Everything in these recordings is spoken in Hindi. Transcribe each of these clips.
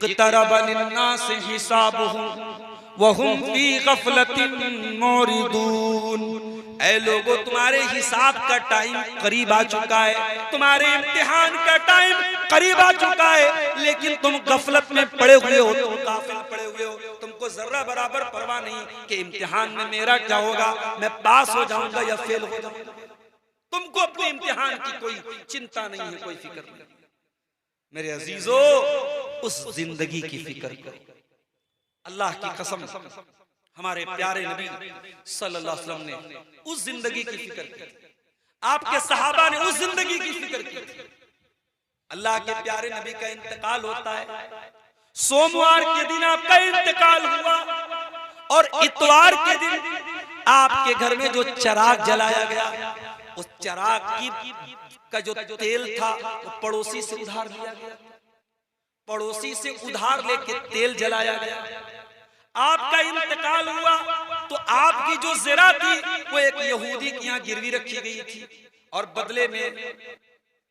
इक़्तरब लिन्नास हिसाबुहुम वहुम फी गफलतिन मुरिदून। ऐ लोगों, तुम्हारे हिसाब का टाइम करीब आ चुका है, तुम्हारे इम्तिहान का टाइम करीब आ चुका है, लेकिन तुम गफलत में पड़े हुए हो, तुम गाफिल पड़े हुए हो। तुमको जर्रा बराबर परवाह नहीं कि इम्तिहान में मेरा क्या होगा, मैं पास हो जाऊंगा या फेल हो जाऊंगा। तुमको अपने इम्तिहान की कोई चिंता नहीं है, कोई फिक्र नहीं। मेरे अजीजों, उस जिंदगी की फिक्र करो। अल्लाह की कसम, हमारे प्यारे नबी सल्लल्लाहु अलैहि वसल्लम ने उस जिंदगी की फिक्र की, आपके सहाबा ने उस जिंदगी की फिक्र की। अल्लाह के प्यारे नबी का इंतकाल होता है, सोमवार के दिन आपका इंतकाल हुआ और इतवार के दिन आपके घर में जो चिराग जलाया गया, उस चिराग की का जो तेल था वो पड़ोसी से उधार लिया गया, पड़ोसी से उधार लेके तेल जलाया गया। आपका इंतकाल हुआ तो आपकी जो ज़रा थी वो एक यहूदी के यहाँ गिरवी रखी गई थी और बदले में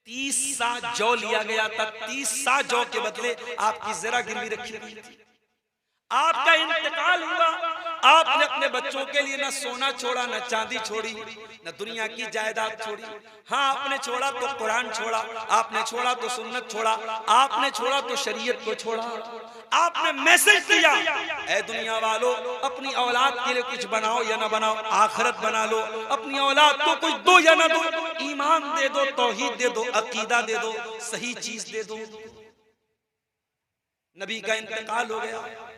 30 सा जौ लिया गया था। 30 सा जौ के बदले आपकी ज़रा गिरवी रखी गई थी। आपका इंतकाल हुआ, आपने अपने बच्चों के लिए ना सोना छोड़ा, ना चांदी छोड़ी, ना दुनिया की जायदाद छोड़ी। हाँ, आपने छोड़ा तो कुरान छोड़ा, आपने छोड़ा तो सुन्नत छोड़ा, आपने छोड़ा तो शरीयत को छोड़ा। आपने मैसेज दिया, ऐ दुनिया वालों, अपनी औलाद के लिए कुछ बनाओ या ना बनाओ, आखिरत बना लो। अपनी औलाद को कुछ दो या ना दो, ईमान दे दो, तौहीद दे दो, अकीदा दे दो, सही चीज दे दो। नबी का इंतकाल हो गया।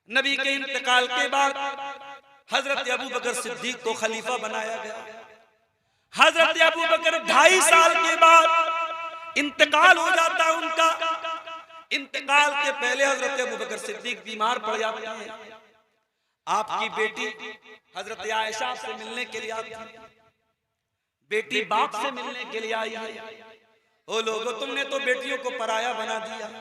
नबी के इंतकाल के बाद हजरत अबू बकर सिद्दीक को खलीफा बनाया गया। हजरत अबू बकर 2.5 साल के बाद इंतकाल हो जाता है उनका। इंतकाल के पहले हजरत अबू बकर सिद्दीक बीमार पड़ जाते हैं। आपकी बेटी हजरत आयशा से मिलने के लिए आती है, बेटी बाप से मिलने के लिए आई है। ओ लोगों, तुमने तो बेटियों को पराया बना दिया।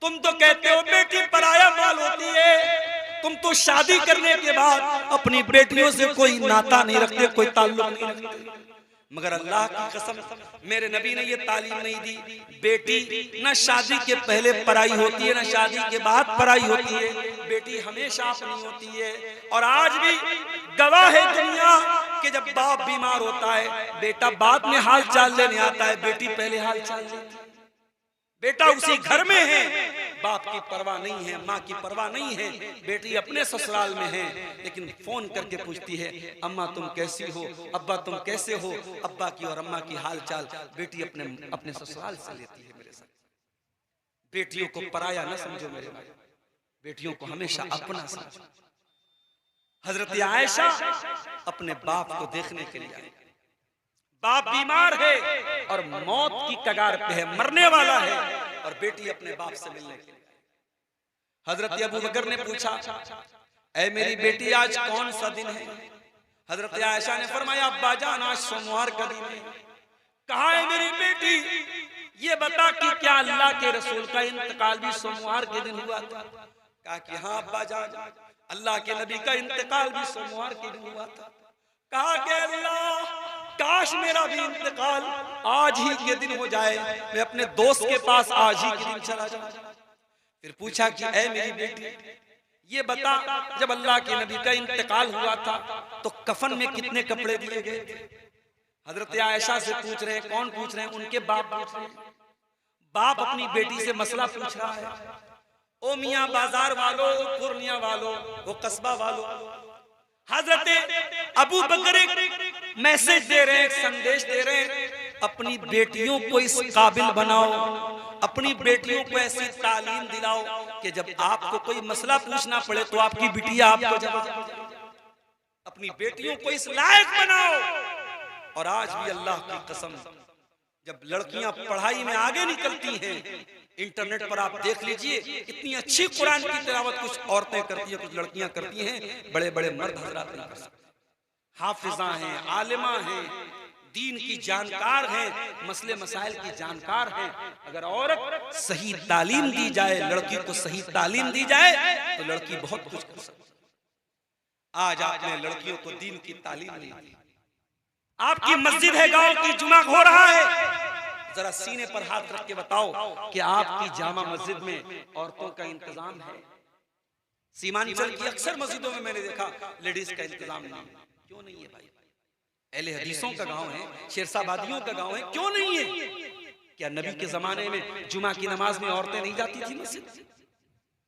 तुम तो कहते हो बेटी पराया माल होती है, तुम तो शादी करने के बाद अपनी बेटियों से कोई नाता नहीं रखते, कोई ताल्लुक नहीं रखते। मगर अल्लाह की कसम, मेरे नबी ने ये तालीम नहीं दी। बेटी न शादी के पहले पराई होती है, न शादी के बाद पराई होती है। बेटी हमेशा अपनी होती है। और आज भी गवाह है दुनिया कि जब बाप बीमार होता है, बेटा बाद में हाल चाल लेने आता है, बेटी पहले हाल चाल लेती है। बेटा उसी घर में है, बाप की परवाह नहीं है, माँ की परवाह नहीं है। बेटी अपने ससुराल में है, लेकिन फोन करके पूछती है, अम्मा तुम कैसी हो, अब्बा तुम कैसे हो। अब्बा की और अम्मा की हाल चाल बेटी अपने ससुराल से लेती है। मेरे साथ बेटियों को पराया न समझो मेरे भाई, बेटियों को हमेशा अपना समझो। हजरत आयशा अपने बाप को देखने के लिए आई। बाप बीमार है और मौत की कगार पे है, मरने वाला है, और बेटी अपने बाप से मिलने के लिए। हजरत अबू बकर ने पूछा, ऐ मेरी बेटी आज कौन सा दिन है। हजरत आयशा ने फरमाया, अब्बा जान आज सोमवार का दिन है। कहा है मेरी बेटी, ये बता कि क्या अल्लाह के रसूल का इंतकाल भी सोमवार के दिन हुआ था। कहा कि हाँ अब्बा जान, अल्लाह के नबी का इंतकाल भी सोमवार के दिन हुआ था। कहा कि अल्लाह, काश मेरा भी इंतकाल आज ही के दिन हो जाए, मैं अपने दोस्त के पास आज ही के दिन चला जाऊं। फिर पूछा कि ऐ मेरी बेटी, ये बता जब अल्लाह के नबी का इंतकाल हुआ था तो कफन में कितने कपड़े दिए गए थे। हजरत आयशा से पूछ रहे हैं। कौन पूछ रहे हैं? उनके बाप पूछ रहे हैं। बाप अपनी बेटी से मसला पूछ रहा है। ओ मियाँ बाजार वालों, ओ पूर्णिया वालों, ओ कस्बा वालों, हजरत अबू बकर मैसेज दे रहे हैं, एक संदेश दे रहे हैं, अपनी बेटियों को इस काबिल बनाओ, अपनी बेटियों को ऐसी तालीम दिलाओ कि जब आपको कोई मसला पूछना पड़े तो आपकी बिटिया आपको जवाब। अपनी बेटियों को इस लायक बनाओ। और आज भी अल्लाह की कसम, जब लड़कियां पढ़ाई में आगे निकलती हैं, इंटरनेट पर आप देख लीजिए, इतनी अच्छी कुरान की तिलावत कुछ औरतें करती हैं, कुछ लड़कियां करती हैं, बड़े बड़े मर्द हजरात नहीं कर सकते। हाफिजा हैं, आलिमा हैं, दीन की जानकार हैं, मसले मसाइल की जानकार हैं। अगर औरत सही तालीम दी जाए, लड़की को सही तालीम दी जाए तो लड़की बहुत कुछ कर सकती है। आज आपने लड़कियों को दीन की तालीम नहीं दी। आपकी मस्जिद है, गांव की जुमा हो रहा है, जरा सीने पर हाथ रख के बताओ कि आपकी जामा मस्जिद में औरतों का इंतजाम है? सीमांचल की अक्सर मस्जिदों में मैंने देखा लेडीज का इंतजाम नहीं। क्यों नहीं है भाई? अहले हदीसों का गांव है, शेरशाबादियों का गांव है, क्यों नहीं है? क्या नबी के जमाने में जुमा की नमाज में औरतें नहीं जाती थी मस्जिद?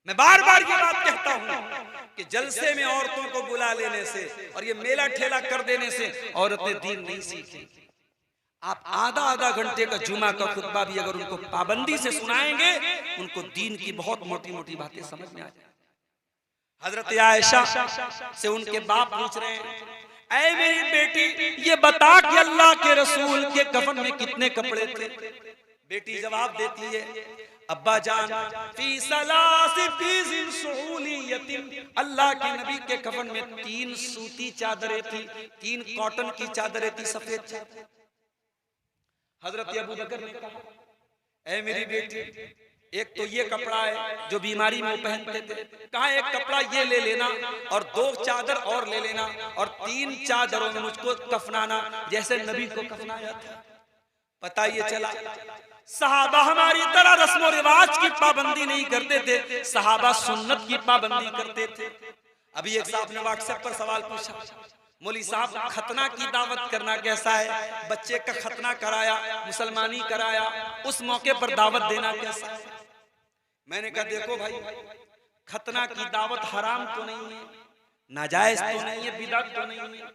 मैं बार बार ये बात कहता हूं कि जलसे में औरतों को बुला लेने से और ये मेला ठेला कर देने से औरतें दीन नहीं सीखती। आप आधा आधा घंटे का जुमा का खुतबा भी अगर उनको पाबंदी से सुनाएंगे, उनको दीन की बहुत मोटी मोटी बातें समझ में आ जाए। हजरत आयशा से उनके बाप पूछ रहे हैं, ऐ मेरी बेटी ये बता कि अल्लाह के रसूल के कफन में कितने कपड़े थे? बेटी जवाब देती है, अब्बा जान फी सलासी फीज़िन सुहूलियतिन, अल्लाह के नबी के कफन में 3 सूती चादरें थी, 3 कॉटन की चादरें थी, सफेद चादर। हजरत अबू बकर ने कहा, ऐ मेरी बेटी एक तो ये कपड़ा है जो बीमारी में पहनते थे, कहा एक कपड़ा ये ले लेना और 2 चादर और ले लेना और 3 चादरों में मुझको कफनाना जैसे नबी को कफनाया था। पता ये चला सहाबा हमारी तरह रस्म और रिवाज की पाबंदी नहीं करते थे, सहाबा सुन्नत की पाबंदी करते थे। अभी एक साहब ने व्हाट्सएप पर सवाल पूछा, मौली साहब खतना की दावत करना कैसा है? बच्चे का खतना कराया, मुसलमानी कराया, उस मौके पर दावत देना कैसा है? मैंने कहा देखो भाई, खतना की दावत हराम तो नहीं है, नाजायज तो नहीं है, बिदअत तो नहीं है।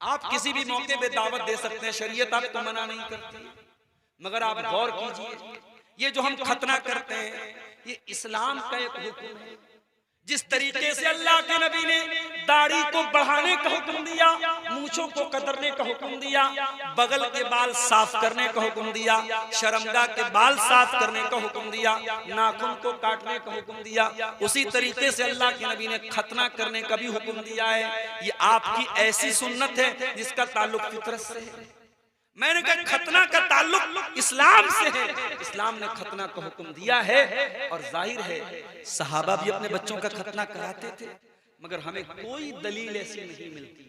आप किसी भी मौके पे दावत दे सकते हैं, शरीयत आपको मना नहीं करती। मगर आप गौर कीजिए, ये जो हम खतना करते हैं ये इस्लाम का एक हुक्म है। जिस तरीके से अल्लाह के नबी ने दाढ़ी को बढ़ाने का हुक्म दिया, मूंछों को कतरने का हुक्म दिया, बगल के बाल साफ करने का हुक्म दिया, शर्मगाह के बाल साफ करने का हुक्म दिया, नाखून को काटने का हुक्म दिया, उसी तरीके से अल्लाह के नबी ने खतना करने का भी हुक्म दिया है। ये आपकी ऐसी सुन्नत है जिसका ताल्लुक फितरत से है। मैंने कहा खतना का ताल्लुक इस्लाम से है, इस्लाम ने खतना का हुक्म दिया है। और जाहिर है सहाबा भी अपने बच्चों का खतना कराते थे, मगर हमें कोई दलील ऐसी नहीं मिलती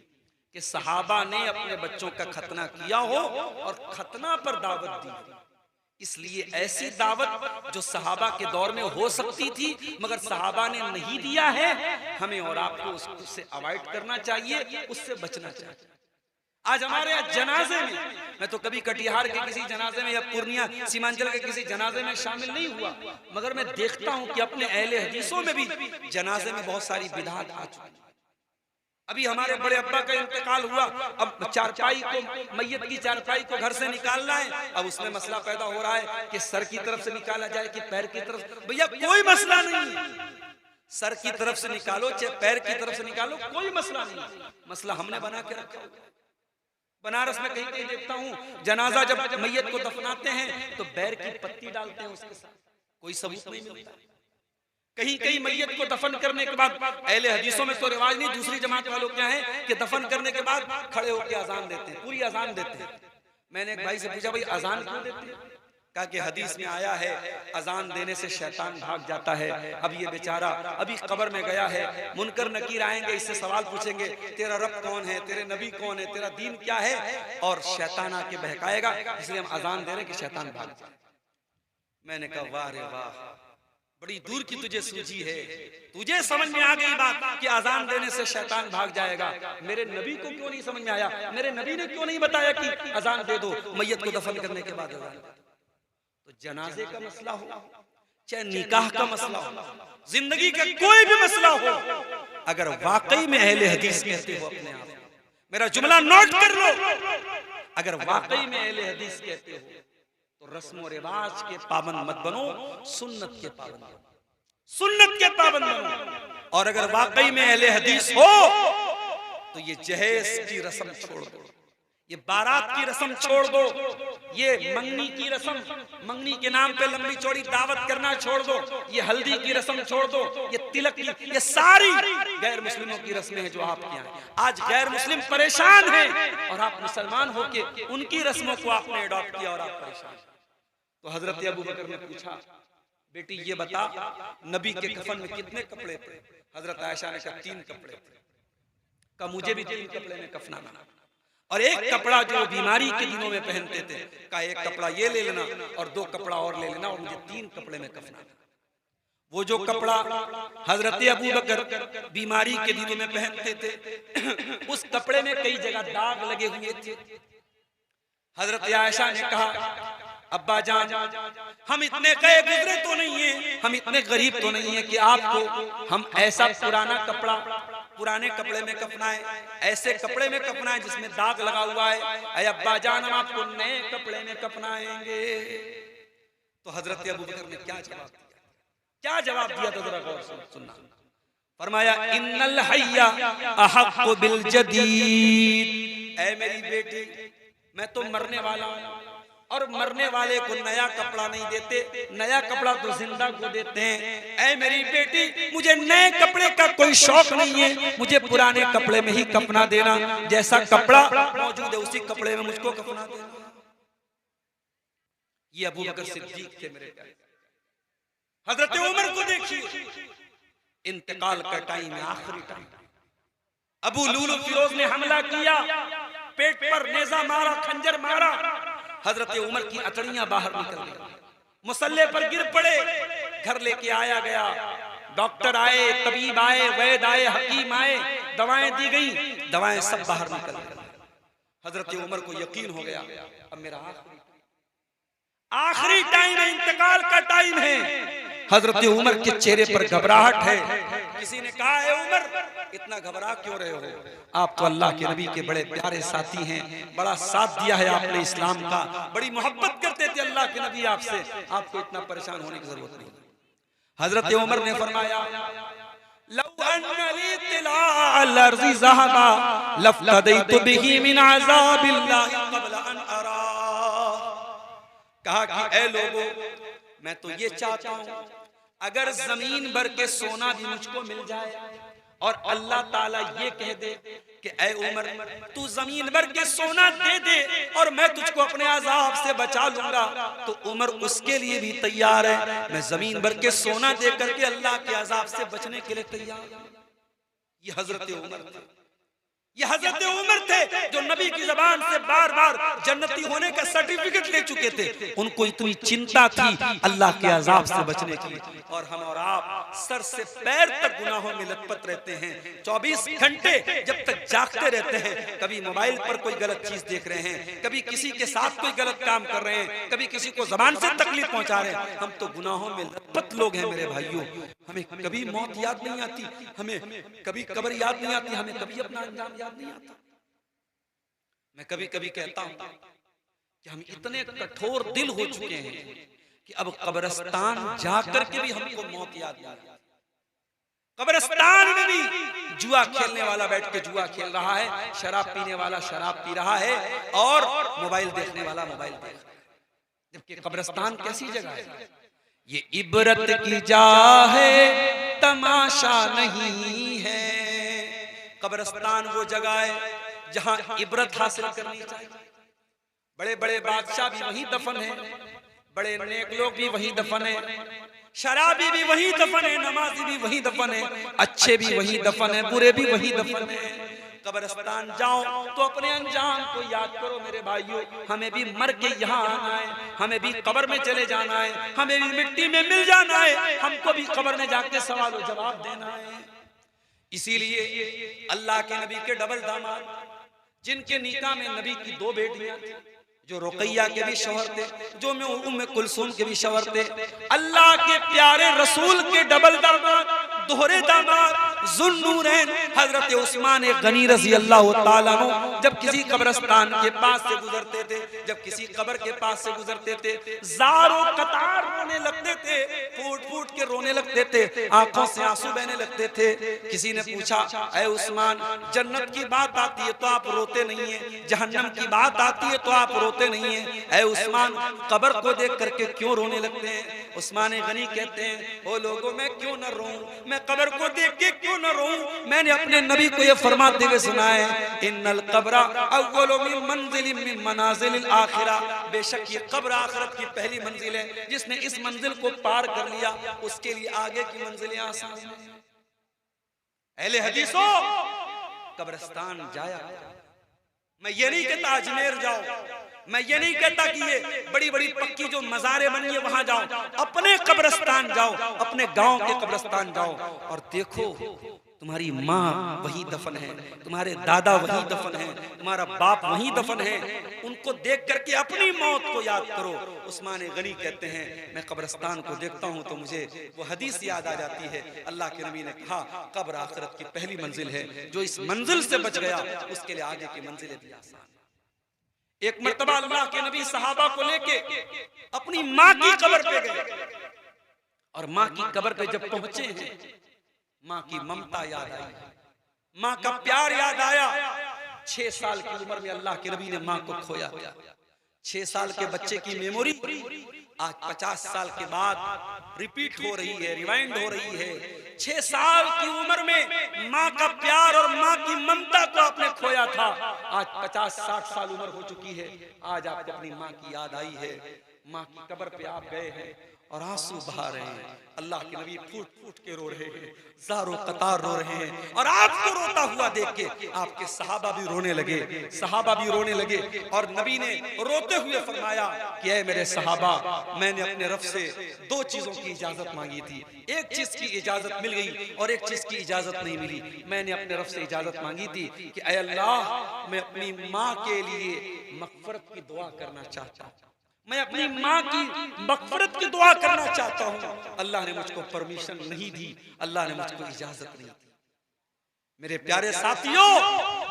कि सहाबा ने अपने बच्चों का खतना किया हो और खतना पर दावत दी। इसलिए ऐसी दावत जो सहाबा के दौर में हो सकती थी मगर सहाबा ने नहीं दिया है, हमें और आपको उससे अवॉइड करना चाहिए, उससे बचना चाहिए। आज हमारे यहाँ जनाजे में, मैं तो कभी कटिहार के किसी जनाजे में या पूर्णिया सीमांचल के किसी जनाजे में शामिल नहीं हुआ, मगर मैं देखता हूँ कि अपने अहले हदीसों में भी जनाजे में बहुत सारी बिदअत आ चुकी है। अभी हमारे बड़े अब्बा का इंतकाल हुआ, अब चारपाई को, मैयत की चारपाई को घर से निकालना है। अब उसमें मसला पैदा हो रहा है कि सर की तरफ से निकाला जाए कि पैर की तरफ। भैया कोई मसला नहीं है, सर की तरफ से निकालो चाहे पैर की तरफ से निकालो, कोई मसला नहीं। मसला हमने बना के रखा। बनारस में कहीं कहीं देखता हूँ जनाजा जब मैयत को दफनाते हैं तो बैर की पत्ती डालते हैं उसके साथ, कोई सबूत नहीं मिलता। कहीं कहीं मैयत को दफन करने के बाद, अहले हदीसों में तो रिवाज नहीं, दूसरी जमात वालों क्या है कि दफन करने के बाद खड़े होकर अजान देते हैं, पूरी अजान देते हैं। मैंने एक भाई से पूछा, भाई अजान क्यों देते हैं? कहा कि हदीस में आया है अजान देने से शैतान भाग जाता है। अब ये बेचारा अभी कब्र में गया है, मुनकर नकीर आएंगे, इससे सवाल पूछेंगे तेरा रब कौन है, तेरे नबी कौन है, तेरा दीन क्या है, और शैतान आके बहकाएगा, इसलिए हम अजान दे रहे हैं कि शैतान भाग जाए। मैंने कहा वाह रे वाह, बड़ी दूर की तुझे सूझी है, तुझे समझ में आ गई बात कि अजान देने से शैतान भाग जाएगा। मेरे नबी को क्यों नहीं समझ में आया? मेरे नबी ने क्यों नहीं बताया कि अजान दे दो मैयत को दफन करने के बाद अजान? तो जनाजे का मसला हो चाहे निकाह का मसला हो, जिंदगी का कोई भी मसला हो, अगर वाकई में अहले हदीस कहते हो अपने आप, मेरा जुमला नोट कर लो, अगर वाकई में अहले हदीस कहते हो तो रस्म और रिवाज के पाबंद मत बनो, सुन्नत के पाबंद बनो, सुन्नत के पाबंद बनो। और अगर वाकई में अहले हदीस हो तो ये जहेज की रस्म छोड़ दो, ये बारात की रस्म छोड़ दो, ये मंगनी की रस्म, मंगनी के नाम पे लंबी चौड़ी दावत करना छोड़ दो, ये हल्दी की रस्म छोड़ दो, ये तिलक की, ये सारी गैर मुस्लिमों की रस्में हैं जो आपके यहाँ। आज गैर मुस्लिम परेशान हैं और आप मुसलमान होके उनकी रस्मों को आपने अडॉप्ट किया और आप परेशान। तो हजरत अबू बकर ने पूछा, बेटी ये बता नबी के कफन में कितने कपड़े थे? हजरत आयशा ने कहा 3 कपड़े थे। कहा मुझे भी 3 कपड़े में कफनाना। और एक कपड़ा जो बीमारी के दिनों में पहनते थे, कहा एक कपड़ा ये ले लेना और 2 कपड़ा और ले लेना और मुझे 3 कपड़े में कफना। वो जो कपड़ा हजरत अबू बकर बीमारी के दिनों में पहनते थे, उस कपड़े में कई जगह दाग लगे हुए थे। हजरत आयशा ने कहा, अब्बा जान, हम इतने गए गुजरे तो नहीं है, हम इतने गरीब तो नहीं है कि आपको हम ऐसा पुराना कपड़ा पुराने कपड़े में कफनाएं, ऐसे कपड़े में कफनाएं जिसमें दाग लगा हुआ है। अय अब्बा जान, हम आपको नए कपड़े में कफनाएंगे। तो हजरत अबू बकर ने क्या जवाब दिया? क्या जवाब दिया तो जरा गौर से सुनना। फरमाया, इन्नल हय्या अहक्कु बिल जदीद। ऐ मेरी बेटी, मैं तो मरने वाला हूं और मरने वाले को नया कपड़ा नहीं देते, नया कपड़ा तो जिंदा को देते हैं। ऐ मेरी बेटी, मुझे नए कपड़े का कोई शौक नहीं है, मुझे पुराने कपड़े में ही कफना देना, जैसा कपड़ा मौजूद है उसी कपड़े में मुझको कफना देना। ये अबू बकर सिद्दीक थे मेरे प्यारे। हजरत उमर को देखिए, इंतकाल का टाइम है, आखिरी टाइम। अबू लूलू फिरोज ने हमला किया, पेट पर नेजा मारा, खंजर मारा। हजरत उमर की अतड़ियां बाहर निकल गई, मुसल्ले पर गिर पड़े। घर लेके आया गया, डॉक्टर आए, तबीब आए, वैद आए, हकीम आए, दवाएं दी गई, दवाएं सब बाहर निकल गई। हजरत उमर को यकीन हो गया, अब मेरा आखिरी टाइम है, इंतकाल का टाइम है। हजरत उमर के चेहरे पर घबराहट है। किसी ने कहा, है उमर, इतना घबरा क्यों रहे हो? आप तो अल्लाह के नबी के बड़े प्यारे साथी हैं, बड़ा साथ दिया है आपने इस्लाम का, बड़ी मोहब्बत करते थे अल्लाह के नबी आपसे, आपको इतना परेशान होने की जरूरत नहीं। हजरत उमर ने फरमाया, लौ अन्ना ली तिलाअल अर्ज़ि ज़हबा लफ्तदैतु बिही मिन अज़ाबिल्लाहि क़ब्ल अन अरा। कहा कि ऐ लोगों, मैं तो ये चाहता हूं अगर जमीन भर के सोना भी मुझको मिल जाए और अल्लाह ताला ये कह दे कि ऐ उमर, तू जमीन भर के सोना दे दे और मैं तुझको अपने अजाब से बचा लूंगा, तो उमर उसके लिए भी तैयार है। मैं जमीन भर के सोना दे करके अल्लाह के अजाब से बचने के लिए तैयार हूं। ये हजरत उमर थे, ये हजरत उमर थे जो नबी की जबान से बार बार जन्नती होने का सर्टिफिकेट ले चुके थे। उनको इतनी चिंता थी अल्लाह के अजाब से बचने की। और हम और आप सर से पैर तक गुनाहों में लथपथ रहते हैं, 24 घंटे जब तक जागते रहते हैं। कभी मोबाइल पर कोई गलत चीज देख रहे हैं, कभी किसी के साथ कोई गलत काम कर रहे हैं, कभी किसी को जबान से तकलीफ पहुंचा रहे हैं। हम तो गुनाहों में लथपथ लोग हैं मेरे भाइयों। हमें कभी मौत याद नहीं आती, हमें कभी कब्र याद नहीं आती, हमें कभी अपना अंजाम याद नहीं आता। मैं कभी कभी कहता हूं कि हम इतने कठोर दिल हो चुके हैं कि अब कब्रिस्तान जाकर के भी हमको मौत याद नहीं आती। कब्रिस्तान में भी जुआ खेलने वाला बैठ के जुआ खेल रहा है, शराब पीने वाला शराब पी रहा है और मोबाइल देखने वाला मोबाइल देख रहा है। जबकि कब्रिस्तान कैसी जगह है? ये इबरत की जा है, तमाशा नहीं है। कब्रिस्तान वो जगह है जहां इबरत हासिल करनी चाहिए। बड़े बड़े बादशाह भी वहीं दफन है, बड़े नेक लोग भी वहीं दफन है, शराबी भी वहीं दफन है, नमाजी भी वहीं दफन है, अच्छे भी वहीं दफन है, बुरे भी वहीं दफन है। कब्रिस्तान जाओ तो अपने अंजाम को याद करो मेरे भाइयों। हमें भी मर के यहाँ आना है, हमें भी कब्र में चले जाना है, हमें भी मिट्टी में मिल जाना है, हमको भी कब्र में जाके सवाल और जवाब देना है। इसीलिए अल्लाह के नबी के डबल दामाद, जिनके निकाह में नबी की 2 बेटियां थी, जो रुकैया के भी शौहर थे, जो उम्मे कुलसूम के भी शौहर थे, अल्लाह के प्यारे रसूल के डबल दामाद, दोहरे दामाद ज़ुन्नूरैन हजरत उस्मान गनी रज़ी अल्लाह ताला अन्हु जब किसी कब्रिस्तान के पास से गुजरते थे, जब किसी कब्र के पास से गुजरते थे, ज़ारों कतार रोने लगते थे, फूट फूट के रोने लगते थे, आंखों से आंसू बहने लगते थे। किसी ने पूछा, ऐ उस्मान, जन्नत की बात आती है तो आप रोते नहीं है, जहन्नम की बात आती है तो आप रोते नहीं है, ऐ उस्मान कब्र को देख करके क्यों रोने लगते हैं? उस्मान गनी कहते हैं, ओ लोगों, मैं क्यों न रोऊं, मैं कब्र को देख के क्यों न रोऊं? मैंने अपने नबी को ये फरमाते हुए सुना है, इन्नल कब्र अव्वलु मिन मंजिलिन मिन मनाजिलिल आखिरा, बेशक ये कब्र आखिरत की पहली मंजिल है। जिसने इस मंजिल को पार कर लिया उसके लिए आगे की मंजिलें आसान हैं। अहले हदीसों, कब्रिस्तान जाया, मैं ये नहीं कहता अजमेर जाओ, मैं ये नहीं कहता कि ये बड़ी बड़ी पक्की जो मज़ारें बनी है वहां जाओ, अपने कब्रिस्तान जाओ, अपने गांव के कब्रिस्तान जाओ और देखो तुम्हारी माँ वही दफन है, तुम्हारे दादा वही दफन है, तुम्हारा बाप वही दफन है। उनको देख करके अपनी मौत को याद करो। उस्मान गनी कहते हैं मैं कब्रिस्तान को देखता हूँ तो मुझे वो हदीस याद आ जाती है, अल्लाह के नबी ने कहा कब्र आखिरत की पहली मंजिल है, जो इस मंजिल से बच गया उसके लिए आगे की मंजिलें भी आसान। एक मर्तबा अल्लाह के नबी सहाबा को लेके अपनी माँ की कब्र पे गए और माँ की कब्र पे जब पहुंचे हैं, माँ की ममता याद आई, माँ का प्यार याद आया। 6 साल की उम्र में अल्लाह के नबी ने माँ को खोया। 6 साल के बच्चे की मेमोरी आज 50 साल के बाद रिपीट हो रही है, रिवाइंड हो रही है। 6 साल की उम्र में माँ का प्यार और माँ की ममता को आपने खोया था, आज 50-60 साल उम्र हो चुकी है, आज आपको अपनी माँ की याद आई है। माँ की कब्र पे आप गए हैं और आंसू बहा रहे हैं। अल्लाह के नबी फूट फूट के रो रहे हैं, ज़ारो कतार रो रहे हैं और आपको रोता हुआ देख के आपके सहाबा भी रोने लगे, सहाबा भी रोने लगे। और नबी ने रोते हुए फरमाया कि ऐ मेरे सहाबा, मैंने अपने रब से 2 चीजों की इजाजत मांगी थी, एक चीज की इजाजत मिल गई और एक चीज की इजाजत नहीं मिली। मैंने अपने रब से इजाजत मांगी थी कि ऐ अल्लाह, मैं अपनी माँ के लिए मग़फ़िरत की दुआ करना चाहता हूँ, मैं अपनी माँ की मग़फ़िरत की दुआ करना चाहता हूँ। अल्लाह ने मुझको परमिशन नहीं दी, अल्लाह ने मुझको इजाजत नहीं दी। मेरे प्यारे साथियों,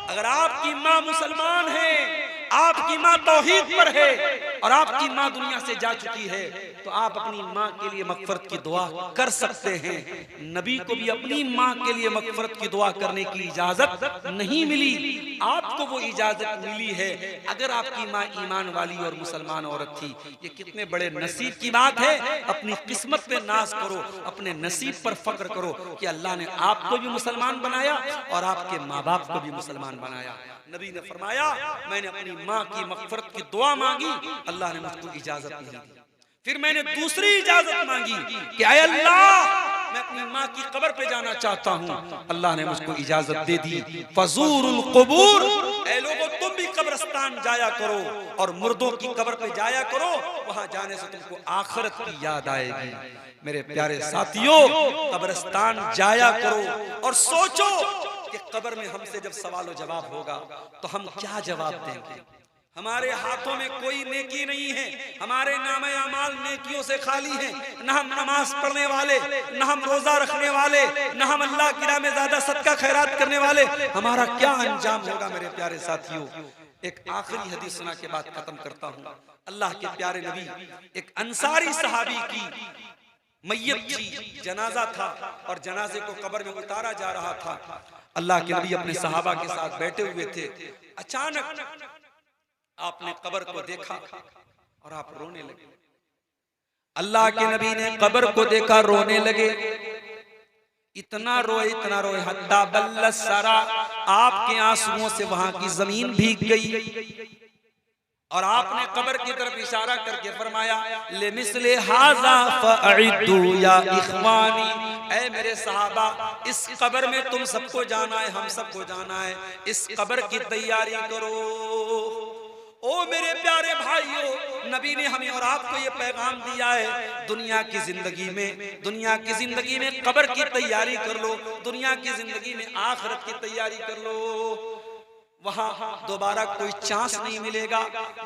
अगर आपकी माँ मुसलमान है, आपकी माँ तौहीद पर है और आपकी माँ दुनिया से जा चुकी है, तो आप अपनी माँ के लिए मग़फ़िरत की दुआ कर सकते हैं। नबी को भी अपनी माँ के लिए मग़फ़िरत की दुआ करने की इजाजत नहीं मिली, आपको वो इजाजत मिली है। अगर आपकी माँ ईमान वाली और मुसलमान औरत थी, ये कितने बड़े नसीब की बात है। अपनी किस्मत पे नाज करो, अपने नसीब पर फख्र करो कि अल्लाह ने आपको भी मुसलमान बनाया और आपके माँ बाप को भी मुसलमान बनाया। नबी ने फरमाया मैंने अपनी माँ की मग़फ़िरत की दुआ मांगी, अल्लाह ने मुझको इजाजत नहीं दी। फिर मैंने दूसरी इजाजत मांगी कि ऐ अल्लाह, मैं अपनी माँ की कब्र पे जाना चाहता हूँ, अल्लाह ने मुझको इजाजत दे दी। फज़ूरुल क़ुबूर, ऐ लोगों तुम भी कब्रिस्तान जाया करो और मुर्दों की कब्र पे जाया करो, वहां जाने से तुमको आखिरत की याद आएगी। मेरे प्यारे साथियों, कब्रिस्तान जाया करो और सोचो कि कब्र में हमसे जब सवाल जवाब होगा तो हम क्या जवाब देंगे। हमारे हाथों में कोई नेकी नहीं है, हमारे नामे अमाल नेकियों से खाली है। न हम नमाज पढ़ने वाले, न हम रोजा रखने वाले, न हम अल्लाह की राह में ज्यादा सदका खैरात करने वाले। हमारा क्या अंजाम होगा मेरे प्यारे साथियों। एक आखिरी हदीस सुना के बाद खत्म करता हूँ। अल्लाह के प्यारे नबी, एक अंसारी सहाबी की मैयत थी, जनाजा था और जनाजे को कब्र में उतारा जा रहा था। अल्लाह के नबी अपने सहाबा के साथ बैठे हुए थे। अचानक आपने कब्र को देखा और आप रोने लगे। अल्लाह के नबी ने कब्र को देखा, रोने लगे। इतना रोए हत्ता बल्ल सरा, आपके आंसुओं से वहां की जमीन भीग गई और आपने कब्र की तरफ इशारा करके फरमाया ले मिसले हाजा फअइदू या इख्वानी, ऐ मेरे सहाबा, इस कब्र में तुम सबको जाना है, हम सबको जाना है, इस कब्र की तैयारी करो। ओ मेरे प्यारे भाइयों, नबी ने हमें और आपको ये पैगाम दिया है, दुनिया की जिंदगी में कब्र की तैयारी कर लो, दुनिया की जिंदगी में आखिरत की तैयारी कर लो। वहां दोबारा कोई चांस नहीं मिलेगा।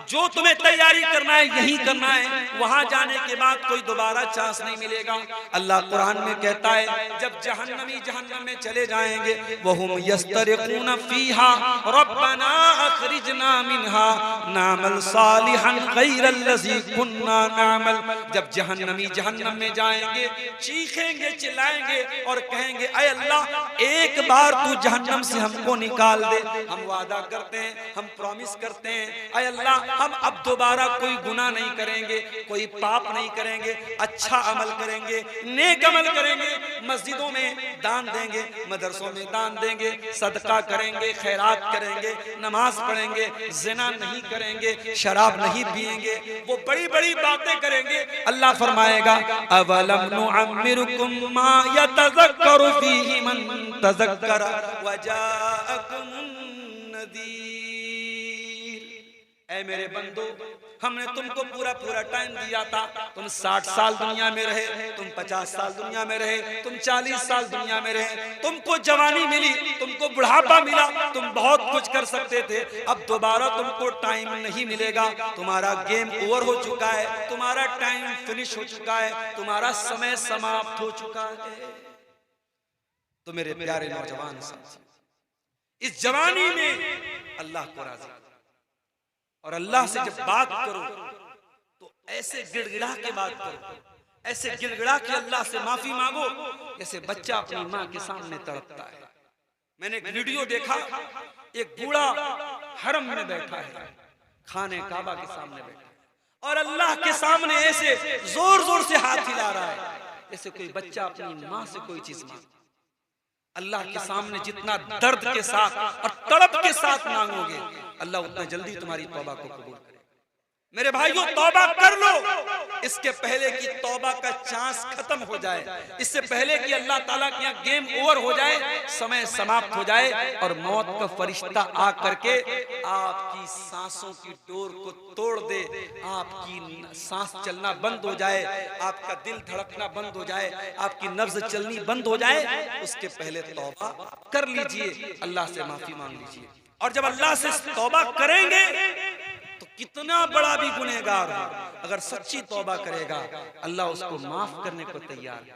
जो तुम्हें तैयारी करना है यही करना है, वहां जाने के बाद कोई दोबारा चांस नहीं मिलेगा। अल्लाह कुरान में कहता है जब जहन्नमी जहन्नम में चले जाएंगे, वहुम यस्तरिकून फीहा रब्बना अखरिजना मिनहा नामल सालिहन गैरल्लज़ी कुन्ना नामल। जब जहन्नमी जहन्नम में जाएंगे, चीखेंगे, चिल्लाएंगे और कहेंगे ऐ अल्लाह, एक बार तू जहन्नम से हमको निकाल दे। हम वादा करते हैं, हम प्रॉमिस करते हैं, ऐ अल्लाह हम अब दोबारा कोई गुनाह नहीं करेंगे, कोई पाप नहीं करेंगे, अच्छा अमल करेंगे, नेक अमल करेंगे, मस्जिदों में दान देंगे, मदरसों में दान देंगे, सदका करेंगे, खैरात करेंगे, नमाज पढ़ेंगे, ज़िना नहीं करेंगे, शराब नहीं पिएंगे, वो बड़ी बड़ी बातें करेंगे। अल्लाह फरमाएगा अवलम नुअम्मिरुकुम मा यतज़क्करु फीहि मन तज़क्कर वजाअकुमुन नज़ीर। ऐ मेरे बंदो, हमने तुमको पूरा पूरा टाइम दिया था। तुम 60 साल दुनिया में रहे, तुम 50 साल दुनिया में रहे, तुम 40 साल दुनिया में रहे, तुमको जवानी मिली, तुमको बुढ़ापा मिला, तुम बहुत कुछ कर सकते थे। अब दोबारा तुमको टाइम नहीं मिलेगा, तुम्हारा गेम ओवर हो चुका है, तुम्हारा टाइम फिनिश हो चुका है, तुम्हारा समय समाप्त हो चुका है। तो मेरे प्यारे नौजवान साथी, इस जवानी में अल्लाह को राजी और अल्लाह से जब बात करो तो ऐसे गिड़गिड़ा के बात करो, ऐसे गिड़गिड़ा के अल्लाह से माफी मांगो जैसे बच्चा अपनी माँ के सामने तड़पता है। मैंने एक वीडियो देखा, एक बूढ़ा हरम में बैठा है, खाने काबा के सामने बैठा है और अल्लाह के सामने ऐसे जोर जोर से हाथ हिला रहा है जैसे कोई बच्चा अपनी माँ से कोई चीज मांगे। अल्लाह के सामने जितना दर्द के साथ और तड़प के साथ मांगोगे, अल्लाह उतना जल्दी तुम्हारी तौबा को कबूल करे। मेरे भाइयों, तौबा कर लो, इसके पहले कि तौबा का चांस खत्म हो जाए, इससे पहले कि अल्लाह ताला के यहाँ गेम ओवर हो जाए, समय समाप्त हो जाए और मौत का फरिश्ता आ करके आपकी सांसों की डोर को तोड़ दे, आपकी सांस चलना बंद हो जाए, आपका दिल धड़कना बंद हो जाए, आपकी नब्ज चलनी बंद हो जाए, उसके पहले तौबा कर लीजिए, अल्लाह से माफी मांग लीजिए। और जब अल्लाह से तौबा करेंगे तो कितना बड़ा भी गुनहगार हो, अगर सच्ची तौबा करेगा अल्लाह उसको माफ करने को तैयार है।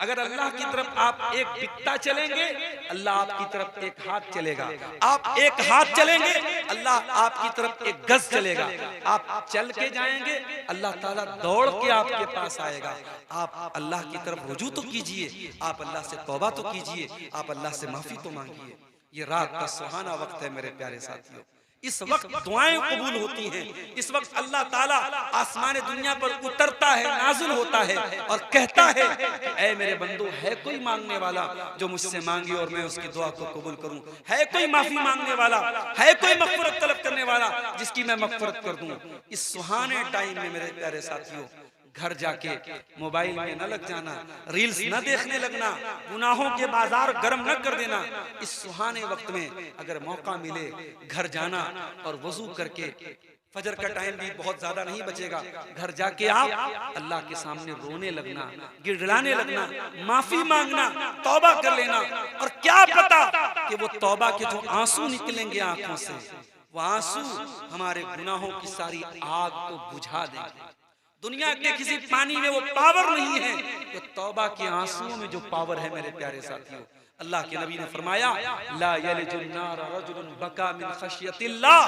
अगर अल्लाह की तरफ आप एक बित्ता चलेंगे, अल्लाह आपकी तरफ एक हाथ चलेगा, आप एक हाथ चलेंगे, अल्लाह आपकी तरफ एक गज चलेगा, आप चल के जाएंगे, अल्लाह ताला दौड़ के आपके पास आएगा। आप अल्लाह की तरफ रुजू तो कीजिए, आप अल्लाह से तौबा तो कीजिए, आप अल्लाह से माफी तो मांगिए। ये रात का सुहाना वक्त है मेरे प्यारे साथियों, इस वक्त दुआएं कबूल होती हैं, इस वक्त अल्लाह ताला आसमान दुनिया पर उतरता है, नाज़िल होता है और कहता है कि ऐ मेरे बंदो, है कोई मांगने वाला जो मुझसे मांगे और मैं उसकी दुआ को कबूल करूं? है कोई माफी मांगने वाला? है कोई मग़फ़िरत तलब करने वाला जिसकी मैं मग़फ़िरत कर दूं? इस सुहाने टाइम में मेरे प्यारे साथियों, घर जाके मोबाइल में न लग जाना, रील्स न देखने लगना, गुनाहों के बाजार गर्म न कर देना। इस सुहाने वक्त में अगर मौका मिले घर जाना और वजू करके, फजर का टाइम भी बहुत ज्यादा नहीं बचेगा, घर जाके आप अल्लाह के सामने रोने लगना, गिड़गिड़ाने लगना, माफी मांगना, तौबा कर लेना। और क्या पता कि वो तौबा के जो आंसू निकलेंगे आंखों से, वो आंसू हमारे गुनाहों की सारी आग को बुझा देंगे। दुनिया के किसी पानी में वो पावर नहीं है, तो तौबा के आंसुओं में जो पावर है मेरे प्यारे साथियों। अल्लाह के नबी ने फरमाया, ला यलिजुन नार रजुलुन बका मिन खशियतिल्लाह,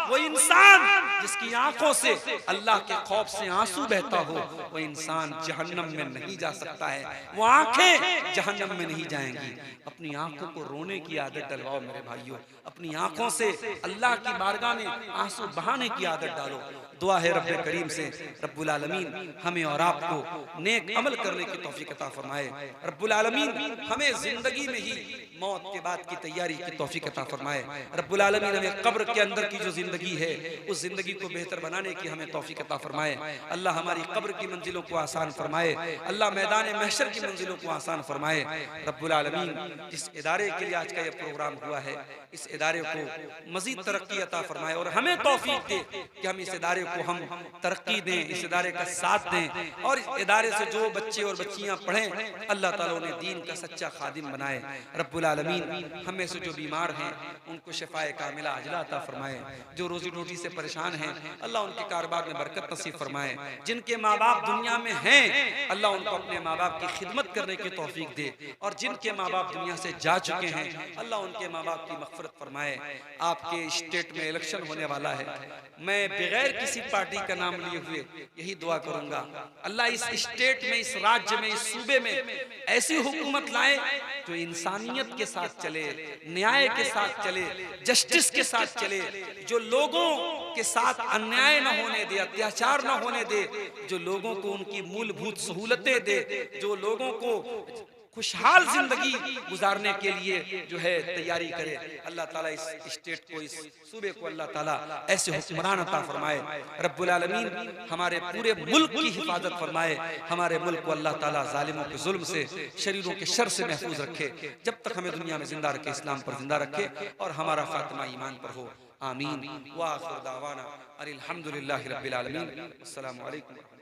वो इंसान जिसकी आंखों से अल्लाह के खौफ से आंसू बहता हो, वो इंसान जहन्नम में नहीं जा सकता है, वो आंखें जहन्नम में नहीं जाएंगी। अपनी आंखों को रोने की आदत डलवाओ मेरे भाइयों, अपनी आंखों से अल्लाह की बारगाह में आंसू बहाने की आदत डालो। दुआ है रब्बे करीम से रब्बुल आलमीन हमें और आपको नेक अमल करने की तौफीक अता फरमाए। रब्बुल आलमीन हमें जिंदगी में ही मौत के बाद की तैयारी की तौफीक अता फरमाए। रब्बुल आलमीन हमें कब्र के अंदर की जो जिंदगी है, उस जिंदगी को बेहतर बनाने की हमें तौफीक अता फरमाए। अल्लाह हमारी कब्र की मंजिलों को आसान फरमाए, अल्लाह मैदान महशर की मंजिलों को आसान फरमाए। रब्बुल आलमीन जिस इदारे के लिए आज का ये प्रोग्राम हुआ है, इस इदारे को मजीद तरक्की अता फरमाए और हमें तौफीक दे कि हम इस इदारे को हम तरक्की दें, इस इदारे का साथ दें और इस इदारे से जो बच्चे और बच्चियां पढ़ें, अल्लाह ताला उन्हें दीन का सच्चा खादिम बनाए। रब्बुल आलमीन हम में से जो बीमार हैं उनको शिफाए कामिला अजला अता फरमाए, जो रोजी रोटी से परेशान हैं अल्लाह उनके कारोबार में बरकत नसीब फरमाए, जिनके माँ बाप दुनिया में हैं अल्लाह उनको अपने माँ बाप की खिदमत करने की तौफीक दे, और जिनके माँ बाप दुनिया से जा चुके हैं अल्लाह उनके माँ बाप की मग़फ़िरत फरमाए। आपके स्टेट में इलेक्शन होने वाला है, मैं बगैर किसी पार्टी का नाम लिए हुए यही दुआ करूंगा, अल्लाह इस स्टेट में, इस राज्य में, इस सूबे में ऐसी हुकूमत लाए जो इंसानियत के साथ चले, न्याय के साथ चले, जस्टिस के साथ चले, जो लोगों के साथ अन्याय न होने दे, अत्याचार न होने दे, जो लोगों को उनकी मूलभूत सहूलतें दे, जो लोगों को खुशहाल जिंदगी गुजारने के लिए जो है तैयारी करे। अल्लाह ताला इस स्टेट को, इस सूबे को अल्लाह ताला ऐसे हुक्मरान अता फरमाए। रब्बुल आलमीन हमारे पूरे मुल्क की हिफाजत फरमाए, हमारे मुल्क को अल्लाह ताला जालिमों के जुल्म से, शरीरों के शर से महफूज रखे, जब तक हमें दुनिया में जिंदा रखे, इस्लाम पर जिंदा रखे और हमारा खात्मा ईमान पर हो। आमीन। व आखिर दावाना अनिल हम्दुलिल्लाहि रब्बिल आलमीन। अस्सलामु अलैकुम।